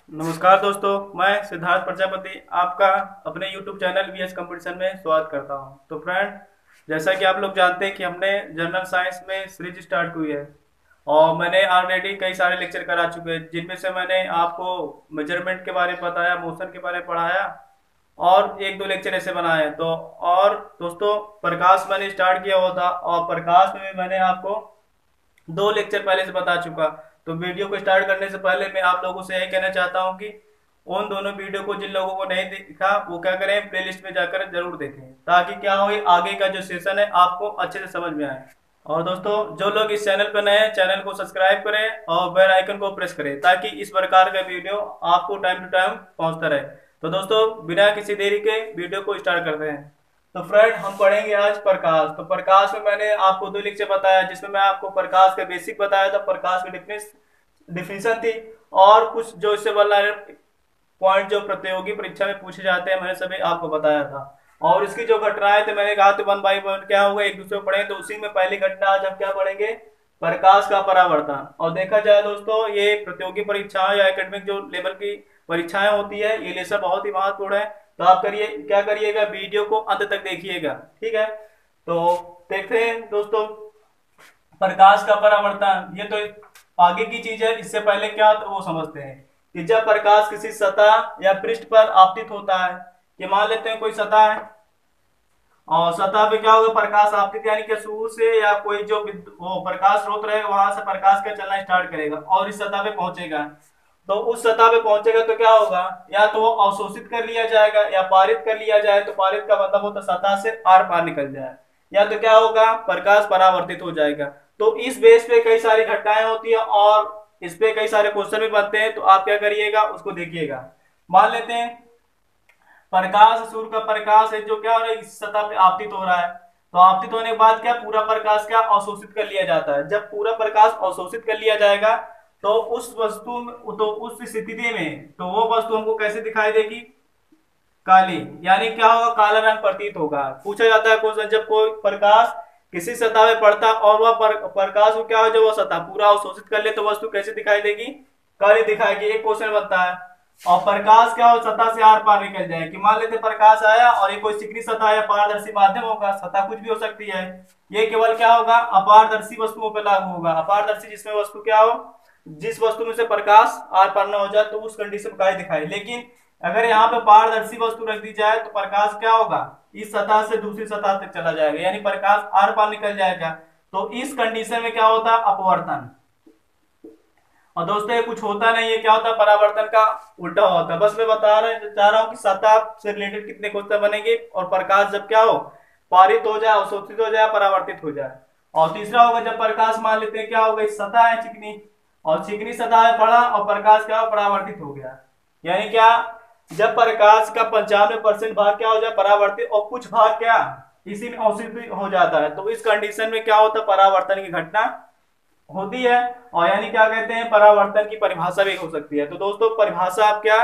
नमस्कार दोस्तों, मैं सिद्धार्थ प्रजापति आपका अपने YouTube चैनल वीएस कंपटीशन में स्वागत करता हूं। तो फ्रेंड, जैसा कि आप लोग जानते हैं कि हमने जनरल साइंस में सीरीज स्टार्ट हुई है और मैंने ऑलरेडी कई सारे लेक्चर करा चुके हैं, जिनमें से मैंने आपको मेजरमेंट के बारे में बताया, मोशन के बारे में पढ़ाया और एक दो लेक्चर ऐसे बनाए हैं। तो और दोस्तों, प्रकाश मैंने स्टार्ट किया हुआ था और प्रकाश में भी मैंने आपको दो लेक्चर पहले से बता चुका। तो वीडियो को स्टार्ट करने से पहले मैं आप लोगों से यही कहना चाहता हूं कि उन दोनों वीडियो को जिन लोगों को नहीं देखा वो क्या करें, प्लेलिस्ट में जाकर जरूर देखें, ताकि क्या हो आगे का जो सेशन है आपको अच्छे से समझ में आए। और दोस्तों, जो लोग इस चैनल पर नए हैं, चैनल को सब्सक्राइब करें और बेल आइकन को प्रेस करें, ताकि इस प्रकार का वीडियो आपको टाइम टू टाइम पहुंचता रहे। तो दोस्तों, बिना किसी देरी के वीडियो को स्टार्ट करते हैं। तो फ्रेंड, हम पढ़ेंगे आज प्रकाश। तो प्रकाश में मैंने आपको दो लेक्चर बताया, जिसमें मैं आपको प्रकाश का बेसिक बताया था, प्रकाश की डिफिनेशन थी और कुछ जो इससे वाला पॉइंट जो प्रतियोगी परीक्षा में पूछे जाते हैं मैंने सभी आपको बताया था। और इसकी जो घटनाएं थे मैंने कहा थे वन बाई वन क्या होगा, एक दूसरे को पढ़ेंगे। तो उसी में पहली घटना आज हम क्या पढ़ेंगे, प्रकाश का परावर्तन। और देखा जाए दोस्तों, ये प्रतियोगी परीक्षाएं या एकेडमिक जो लेवल की परीक्षाएं होती है, ये लेसन बहुत ही महत्वपूर्ण है। तो आप करिए क्या करिएगा, वीडियो को अंत तक देखिएगा, ठीक है। तो देखते हैं दोस्तों, प्रकाश का परावर्तन ये तो आगे की चीज है। इससे पहले क्या तो वो समझते हैं कि जब प्रकाश किसी सतह या पृष्ठ पर आपतित होता है, कि मान लेते हैं कोई सतह है और सतह पे क्या होगा, प्रकाश आपतित यानी कि सूर्य से या कोई जो वो प्रकाश स्रोत रहेगा वहां से प्रकाश का चलना स्टार्ट करेगा और इस सतह पे पहुंचेगा। तो उस सतह पे पहुंचेगा तो क्या होगा, या तो वो अवशोषित कर लिया जाएगा या पारित कर लिया जाए। तो पारित का मतलब होता है सतह से आर पार निकल जाए, या तो क्या होगा, प्रकाश परावर्तित हो जाएगा। तो इस बेस पे कई सारी घटनाएं होती है और इस पे कई सारे क्वेश्चन भी बनते हैं। तो आप क्या करिएगा, उसको देखिएगा। मान लेते हैं प्रकाश, सूर्य का प्रकाश है जो क्या हो रहा है, इस सतह पे आपतित हो रहा है। तो आपतित होने के बाद क्या, पूरा प्रकाश क्या अवशोषित कर लिया जाता है। जब पूरा प्रकाश अवशोषित कर लिया जाएगा तो उस वस्तु में, तो उस स्थिति में तो वो वस्तु हमको कैसे दिखाई देगी, काली, यानी क्या होगा, काला रंग प्रतीत होगा। पूछा जाता है क्वेश्चन, जब कोई प्रकाश किसी सतह में पड़ता और वह प्रकाश को क्या हो, जब वह सतह पूरा अवशोषित कर ले तो वस्तु कैसे दिखाई देगी, काली दिखाएगी। एक क्वेश्चन बनता है। और प्रकाश क्या हो, सतह से आर पार निकल जाए, कि मान लेते प्रकाश आया और ये कोई चिकनी सतह या पारदर्शी माध्यम होगा, सतह कुछ भी हो सकती है। ये केवल क्या होगा, अपारदर्शी वस्तुओं पर लागू होगा। अपारदर्शी जिसमें वस्तु क्या हो, जिस वस्तु में से प्रकाश आर पार न हो जाए तो उस कंडीशन में काली दिखाई। लेकिन अगर यहाँ पे पारदर्शी वस्तु रख दी जाए तो प्रकाश क्या होगा, इस सतह से दूसरी सतह तक चला जाएगा, यानी प्रकाश आर पार निकल जाएगा। तो इस कंडीशन में क्या होता है, अपवर्तन। और दोस्तों, ये कुछ होता नहीं है, क्या होता है, परावर्तन का उल्टा होता है। बस मैं चाह रहा हूँ कि सतह से रिलेटेड कितने क्वेश्चन बनेंगे और प्रकाश जब क्या हो, पारित हो जाए, अवशोषित हो जाए, परावर्तित हो जाए। और तीसरा होगा जब प्रकाश, मान लेते हैं क्या होगा, इस सतह है चिकनी और चिकनी सतह है पड़ा और प्रकाश क्या हो, परावर्तित हो गया। यानी क्या, जब प्रकाश का 95% भाग क्या हो जाए, परावर्तित, और कुछ भाग क्या इसी में अवशोषित हो जाता है। तो इस कंडीशन में क्या होता है, परावर्तन की घटना होती है। और यानी क्या कहते हैं, परावर्तन की परिभाषा भी हो सकती है। तो दोस्तों, परिभाषा आप क्या,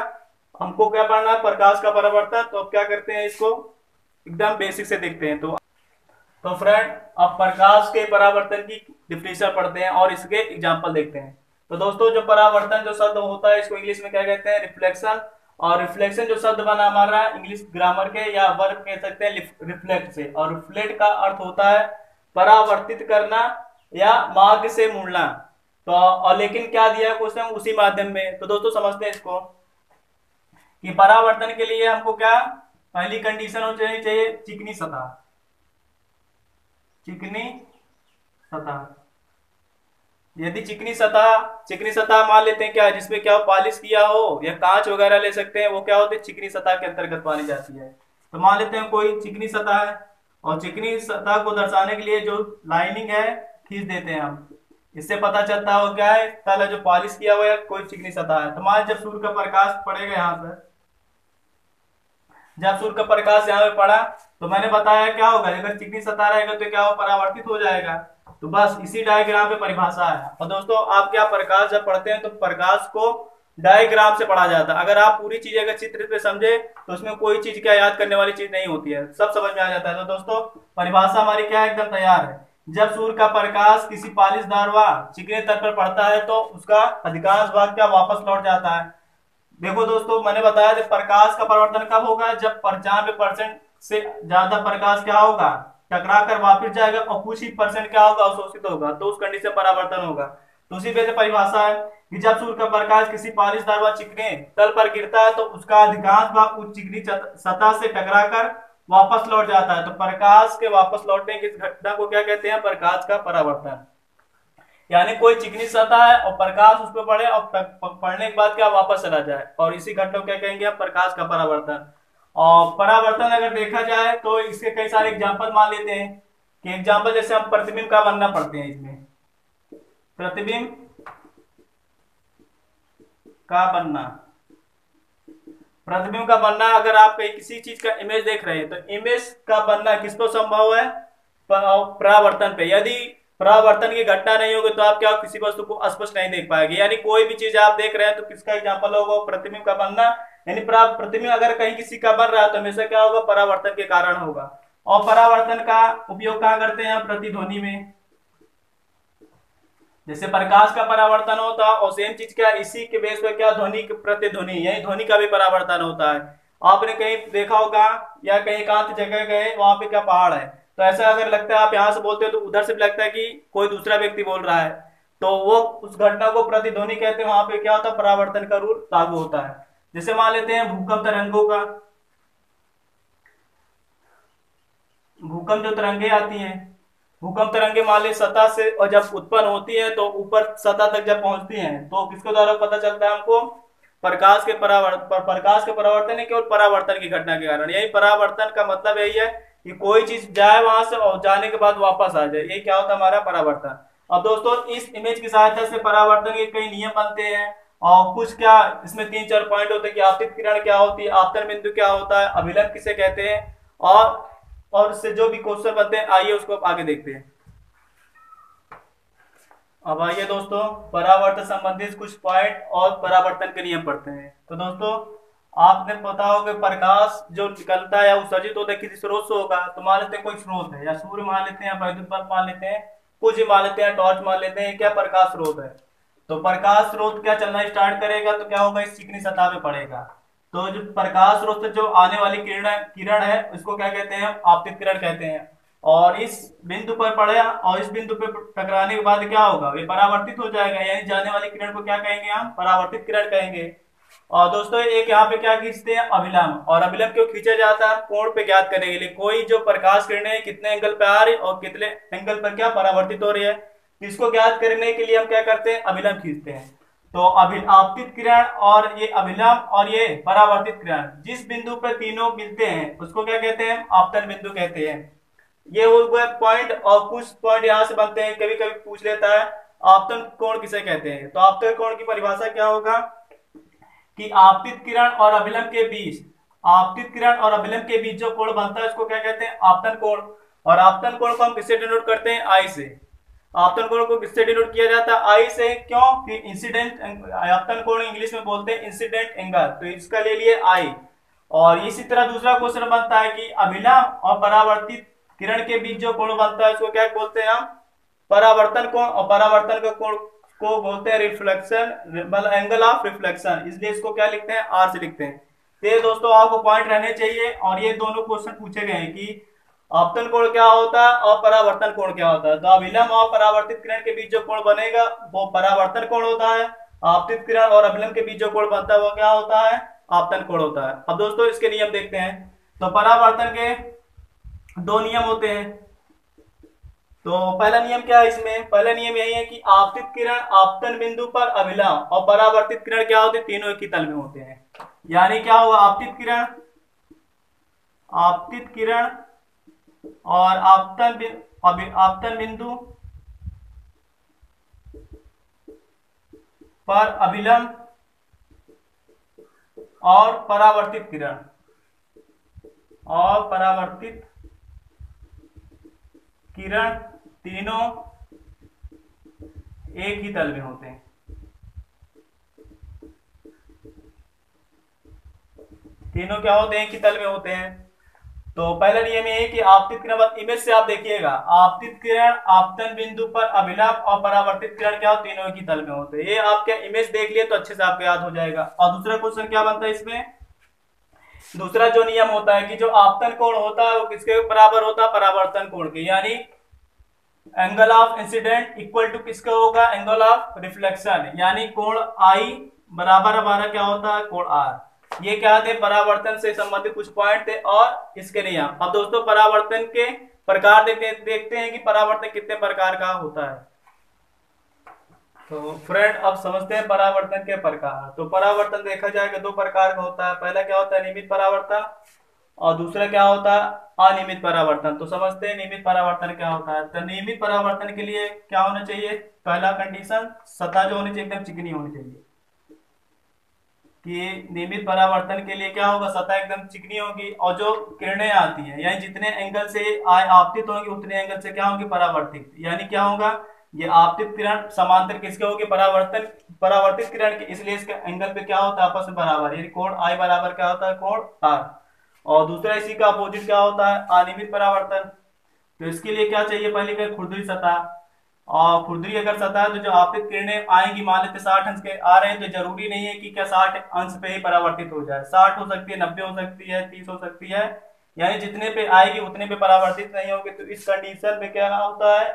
हमको क्या पढ़ना है, प्रकाश का परावर्तन। तो अब क्या करते हैं, इसको एकदम बेसिक से देखते हैं। तो फ्रेंड, अब प्रकाश के परावर्तन की डिफिनेशन पढ़ते हैं और इसके एग्जांपल देखते हैं। तो दोस्तों, जो परावर्तन जो शब्द होता है, इसको इंग्लिश में क्या कहते हैं, रिफ्लेक्शन। और रिफ्लेक्शन जो शब्द बना हमारा इंग्लिश ग्रामर के या वर्ब कह सकते हैं रिफ्लेक्ट से। और रिफ्लेक्ट का अर्थ होता है परावर्तित करना या मार्ग से मुड़ना। तो और लेकिन क्या दिया है क्वेश्चन, उसी माध्यम में। तो दोस्तों समझते हैं इसको, कि परावर्तन के लिए हमको क्या, पहली कंडीशन हो चाहिए चिकनी सतह। चिकनी सतह, यदि चिकनी सतह मान लेते हैं क्या, जिसमें क्या पॉलिश किया हो या कांच वगैरह ले सकते हैं, वो क्या होती है, चिकनी सतह के अंतर्गत मानी जाती है। तो मान लेते हैं कोई चिकनी सतह है और चिकनी सतह को दर्शाने के लिए जो लाइनिंग है खींच देते हैं हम। इससे पता चलता है वो क्या है, तल जो पॉलिश किया हुआ है, कोई चिकनी सतह है। तो मान जब सूर्य का प्रकाश पड़ेगा यहाँ पर, जब सूर्य का प्रकाश यहाँ पे पड़ा तो मैंने बताया क्या होगा, अगर चिकनी सतह रहेगा तो क्या हो, परावर्तित हो जाएगा। तो बस इसी डायग्राम पे परिभाषा है। और दोस्तों, आप क्या, प्रकाश जब पढ़ते हैं तो प्रकाश को डायग्राम से पढ़ा जाता है। अगर आप पूरी चीज अगर चित्र पे समझे तो उसमें कोई चीज क्या याद करने वाली चीज नहीं होती है, सब समझ में आ जाता है। तो दोस्तों, परिभाषा हमारी क्या है, एकदम तैयार है। जब सूर्य का प्रकाश किसी पालिशदार व चिकने तल पर पड़ता है तो उसका अधिकांश भाग क्या वापस लौट जाता है, देखो दोस्तों, मैंने बताया था प्रकाश का परावर्तन कब होगा, जब 95% से ज्यादा प्रकाश क्या होगा, टकरा कर वापस जाएगा और कुछ ही परसेंट क्या होगा, अवशोषित होगा, तो उस कंडीशन परावर्तन होगा। तो उसी वजह से परिभाषा है कि जब सूर्य का प्रकाश किसी पालिशदार व चिकने तल पर गिरता है तो उसका अधिकांश भाग उस चिकनी सतह से टकरा कर वापस लौट जाता है। तो प्रकाश के वापस लौटने की इस घटना को क्या कहते हैं, प्रकाश का परावर्तन। यानी कोई चिकनी सतह है और प्रकाश उस पर पड़े और पड़ने के बाद क्या वापस चला जाए, और इसी घटना को क्या कहेंगे आप, प्रकाश का परावर्तन। और परावर्तन अगर देखा जाए तो इसके कई सारे एग्जाम्पल मान लेते हैं कि एग्जाम्पल जैसे हम प्रतिबिंब का बनना पढ़ते हैं, इसमें प्रतिबिंब का बनना, प्रतिबिंब का बनना, अगर आप किसी चीज का इमेज देख रहे हैं तो इमेज का बनना किस पर संभव है, परावर्तन पे। यदि परावर्तन की घटना नहीं होगी तो आप क्या किसी वस्तु को स्पष्ट नहीं देख पाएंगे। यानी कोई भी चीज आप देख रहे हैं तो किसका एग्जांपल होगा, प्रतिबिंब का बनना। यानी प्रतिबिंब अगर कहीं किसी का बन रहा है तो हमेशा क्या होगा, परावर्तन के कारण होगा। और परावर्तन का उपयोग कहाँ करते हैं, प्रतिध्वनि में। जैसे प्रकाश का परावर्तन होता है और सेम चीज क्या, इसी के बेस पर क्या, ध्वनि प्रतिध्वनि, यही ध्वनि का भी परावर्तन होता है। आपने कहीं देखा होगा या कहीं एकांत जगह गए, वहां पे क्या पहाड़ है, तो ऐसा अगर लगता है आप यहाँ से बोलते हो तो उधर से भी लगता है कि कोई दूसरा व्यक्ति बोल रहा है, तो वो उस घटना को प्रतिध्वनि कहते हैं। वहां पे क्या होता है, परावर्तन का रूल लागू होता है। जैसे मान लेते हैं भूकंप तरंगों का, भूकंप जो तरंगे आती हैं, भूकंप तरंगे मान ली सतह से और जब उत्पन्न होती है तो ऊपर सतह तक जब पहुंचती हैं तो किसके द्वारा पता चलता है हमको, प्रकाश के प्रकाश के परावर्तन है, केवल परावर्तन की घटना के कारण। यही परावर्तन का मतलब यही है कि कोई चीज जाए वहां से और जाने के बाद वापस आ जाए, ये क्या होता है हमारा परावर्तन। अब दोस्तों इस इमेज की सहायता से परावर्तन के कई नियम बनते हैं और कुछ क्या इसमें 3-4 पॉइंट होते हैं कि आपतित किरण क्या होती है, आपतन बिंदु क्या होता है, अभिलंब किसे कहते हैं, और इससे जो भी क्वेश्चन बनते हैं आइए उसको आगे देखते हैं। अब आइए दोस्तों परावर्तन संबंधित कुछ पॉइंट और परावर्तन के नियम पढ़ते हैं। तो दोस्तों आपने पता होगा प्रकाश जो निकलता है या उत्सर्जित होता है किसी स्रोत से होगा, तो मान लेते हैं कोई स्रोत है, या सूर्य मान लेते हैं, या वैद्युत बल्ब मान लेते हैं, कुछ भी मान लेते हैं, टॉर्च मान लेते हैं, क्या प्रकाश स्रोत है। तो प्रकाश स्रोत क्या चलना स्टार्ट करेगा तो क्या होगा, इस चिकनी सतह पे पड़ेगा। तो जो प्रकाश स्रोत से जो आने वाली किरण किरण है उसको क्या कहते हैं, आपतित किरण कहते हैं। और इस बिंदु पर पड़े और इस बिंदु पर टकराने के बाद क्या होगा, ये परावर्तित हो जाएगा, यानी जाने वाली किरण को क्या कहेंगे हम, परावर्तित किरण कहेंगे। और दोस्तों एक यहाँ पे क्या खींचते हैं, अभिलंब। और अभिलंब क्यों खींचा जाता है, कोण पे ज्ञात करने के लिए, कोई जो प्रकाश किरणें कितने एंगल पे आ रही और कितने एंगल पर क्या परावर्तित हो रही है, इसको ज्ञात करने के लिए हम क्या करते हैं, अभिलंब खींचते हैं। तो आपतित किरण और ये अभिलंब और ये परावर्तित किरण जिस बिंदु पर तीनों मिलते हैं उसको क्या कहते हैं, आपतन बिंदु कहते हैं। ये हो गए पॉइंट। और कुछ पॉइंट यहाँ से बनते हैं, कभी कभी पूछ लेता है आपतन कोण किसे कहते हैं। तो आपतन कोण की परिभाषा क्या होगा कि आपतित किरण और अभिलंब के बीच, आपतित किरण और अभिलंब के बीच जो कोण बनता है उसको क्या कहते हैं, आपतन कोण। और आपतन कोण को हम किससे डिनोट करते हैं, आई से। आपतन कोण को किससे डिनोट किया जाता है, आई से। क्यों कि इंसिडेंट, आपतन कोण इंग्लिश में बोलते हैं इंसिडेंट एंगल, तो इसका ले लिए आई। और इसी तरह दूसरा क्वेश्चन बनता है कि अभिलंब और परावर्तित किरण के बीच जो कोण बनता है उसको क्या बोलते हैं हम, परावर्तन कोण। और परावर्तन का कोण को बोलते हैं रिफ्लेक्शन, मतलब एंगल ऑफ रिफ्लेक्शन, इसलिए इसको क्या लिखते हैं, आर से लिखते हैं। तो ये दोस्तों आपको पॉइंट रहने चाहिए। और ये दोनों क्वेश्चन पूछे गए हैं कि आपतन कोण क्या होता है और परावर्तन कोण क्या होता है। तो अभिलंब और परावर्तित किरण के बीच जो कोण बनेगा वो परावर्तन कोण होता है, आपतित किरण और अभिलंब के बीच जो कोण बनता है वो क्या होता है, आपतन कोण होता है। अब दोस्तों इसके नियम देखते हैं। तो परावर्तन के दो नियम होते हैं। तो पहला नियम क्या है इसमें, पहला नियम यही है कि आपतित किरण आपतन बिंदु पर अभिलंब और परावर्तित किरण क्या होते हैं, तीनों एक ही तल में होते हैं। यानी क्या होगा, आपतित किरण, आपतित किरण और आपतन बिंदु पर अभिलंब और परावर्तित किरण और परावर्तित किरण तीनों एक ही तल में होते हैं। तीनों क्या होते हैं, एक ही तल में होते हैं। तो पहला नियम ये है कि आपतित किरण, इमेज से आप देखिएगा, आपतित किरण आपतन बिंदु पर अभिलंब और परावर्तित किरण क्या हो, तीनों की तल में होते हैं। ये आप क्या इमेज देख लिए तो अच्छे से आपको याद हो जाएगा। और दूसरा क्वेश्चन क्या बनता है इसमें, दूसरा जो नियम होता है कि जो आपतन कोण होता है वो किसके बराबर होता है, परावर्तन कोण के, यानी angle of incidence equal to किसका होगा, एंगल ऑफ रिफ्लेक्शन, यानी कोण आई बराबर हमारा क्या होता है, कोण आर। ये क्या थे, परावर्तन से संबंधित कुछ पॉइंट थे और इसके नियम। अब दोस्तों परावर्तन के प्रकार देखते हैं कि परावर्तन कितने प्रकार का होता है। तो फ्रेंड अब समझते हैं परावर्तन के प्रकार। तो परावर्तन देखा जाएगा दो प्रकार का होता है, पहला क्या होता है नियमित परावर्तन और दूसरा क्या होता है अनियमित परावर्तन। तो समझते हैं नियमित परावर्तन क्या होता है। तो नियमित परावर्तन के लिए क्या होना चाहिए, पहला कंडीशन सतह जो होनी चाहिए एकदम चिकनी होनी चाहिए, कि नियमित परावर्तन के लिए क्या होगा, सतह एकदम चिकनी होगी और जो किरणें आती हैं यानी जितने एंगल से आपतित होंगी उतने एंगल से क्या होंगी, परावर्तित, यानी क्या होगा, ये आपतित किरण समांतर किसके होगी, परावर्तित किरण के, इसलिए इसके एंगल पे क्या होता है आपस में बराबर, यानी कोण आई बराबर क्या होता है, कोण आर। और दूसरा इसी का अपोजिट क्या होता है, अनियमित परावर्तन। तो इसके लिए क्या चाहिए, पहले क्या खुरदरी सतह, और खुरदरी अगर सतह है तो जो आपतित किरणें आएंगी, मान लेते 60 अंश के आ रहे हैं, तो जरूरी नहीं है कि क्या 60 अंश पे ही परावर्तित हो जाए, 60 हो सकती है, 90 हो सकती है, 30 हो सकती है, यानी जितने पे आएगी उतने पे परावर्तित नहीं होगी। तो इस कंडीशन में क्या होता है,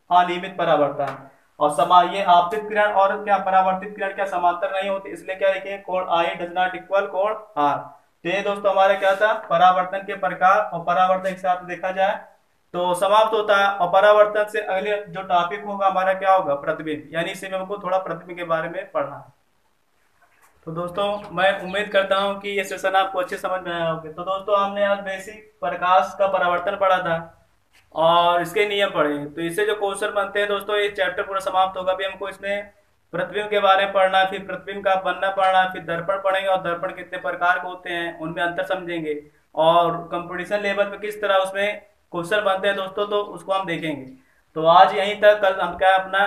अनियमित परावर्तन। और ये आपतित किरण और क्या परावर्तित किरण क्या समांतर नहीं होती, इसलिए क्या लिखेंगे, कोण आई डज नॉट इक्वल कोण आर। तो ये दोस्तों हमारा क्या था, परावर्तन के प्रकार और परावर्तन के साथ देखा जाए तो समाप्त होता है। और परावर्तन से अगले जो टॉपिक होगा हमारा क्या होगा, प्रतिबिंब, यानी इसी में हमको थोड़ा प्रतिबिंब के बारे में पढ़ना है। तो दोस्तों मैं उम्मीद करता हूँ कि ये सेशन आपको अच्छे समझ में आया होगा। तो दोस्तों हमने आज बेसिक प्रकाश का परावर्तन पढ़ा था और इसके नियम पढ़े। तो इससे जो क्वेश्चन बनते हैं दोस्तों, ये चैप्टर पूरा समाप्त होगा। अभी हमको इसमें प्रतिबिंब के बारे में पढ़ना है, फिर प्रतिबिंब का बनना पढ़ना है, फिर दर्पण पढ़ेंगे और दर्पण कितने प्रकार के होते हैं उनमें अंतर समझेंगे, और कंपटीशन लेवल पे किस तरह उसमें क्वेश्चन बनते हैं दोस्तों, तो उसको हम देखेंगे। तो आज यहीं तक, कल हम क्या अपना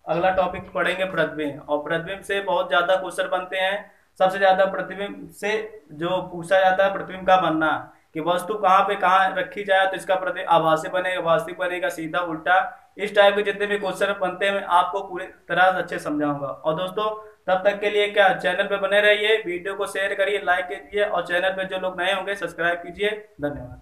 अगला टॉपिक पढ़ेंगे प्रतिबिंब। और प्रतिबिंब से बहुत ज्यादा क्वेश्चन बनते हैं। सबसे ज्यादा प्रतिबिंब से जो पूछा जाता है प्रतिबिंब का बनना, कि वस्तु कहाँ पे कहाँ रखी जाए तो इसका प्रतिबिंब आभासी बनेगा, वास्तविक बनेगा, सीधा उल्टा, इस टाइप के जितने भी क्वेश्चन बनते हैं मैं आपको पूरी तरह से अच्छे समझाऊंगा। और दोस्तों तब तक के लिए क्या चैनल पे बने रहिए, वीडियो को शेयर करिए, लाइक कीजिए, और चैनल पे जो लोग नए होंगे सब्सक्राइब कीजिए। धन्यवाद।